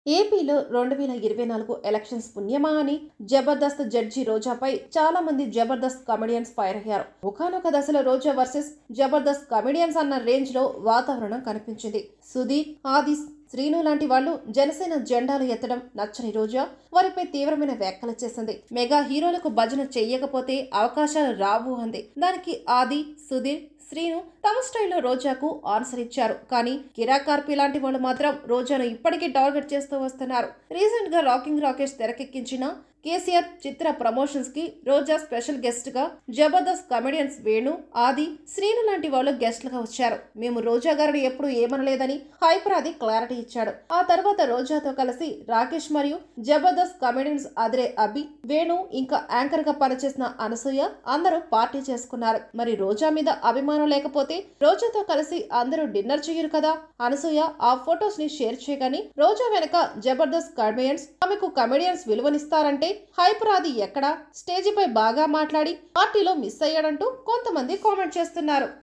ఏపీలో 2024 ఎలక్షన్స్ పుణ్యమా అని జబర్దస్త్ జడ్జి రోజాపై చాలా మంది జబర్దస్త్ కమెడియన్స్ ఫైర్ అయ్యారు. ఒకానొక దశలో రోజా వర్సెస్ జబర్దస్త్ కమెడియన్స్ అన్న రేంజ్ లో వాతావరణం కనిపించింది. సుధీర్, ఆది, శ్రీను లాంటి వాళ్ళు జనసేన జెండాలు ఎత్తడం నచ్చని రోజా వారిపై తీవ్రమైన వ్యాఖ్యలు చేసింది. మెగా హీరోలకు భజన చెయ్యకపోతే అవకాశాలు రావు అంది. దానికి ఆది, సుధీర్, శ్రీను తమ స్టైల్లో రోజాకు ఆన్సర్ ఇచ్చారు. కానీ కిరా కార్పి లాంటి వాళ్ళు మాత్రం రోజాను ఇప్పటికీ టార్గెట్ చేస్తూ వస్తున్నారు. రీసెంట్ గా రాకింగ్ రాకేష్ తెరకెక్కించిన కేసీఆర్ చిత్ర ప్రమోషన్స్ కి రోజా స్పెషల్ గెస్ట్ గా జబర్దస్త్ కమెడియన్స్ వేణు, ఆది, శ్రీను లాంటి వాళ్ళు గెస్ట్లుగా వచ్చారు. మేము రోజా గారిని ఎప్పుడు ఏమనలేదని హైపర్ ఆది క్లారిటీ ఇచ్చాడు. ఆ తర్వాత రోజాతో కలిసి రాకేష్ మరియు జబర్దస్త్ కమెడియన్స్ అదిరే అభి, వేణు ఇంకా యాంకర్ గా పనిచేసిన అనసూయ అందరూ పార్టీ చేసుకున్నారు. మరి రోజా మీద అభిమానం లేకపోతే రోజాతో కలిసి అందరూ డిన్నర్ చేయరు కదా. అనసూయ ఆ ఫొటోస్ ని షేర్ చేయగాని రోజా వెనక జబర్దస్త్ కమెడియన్స్ ఆమెకు కమెడియన్స్ విలువనిస్తారంటే హైపర్ ఆది ఎక్కడా స్టేజిపై బాగా మాట్లాడి పార్టీలో మిస్ అయ్యాడంటూ కొంతమంది కామెంట్ చేస్తున్నారు.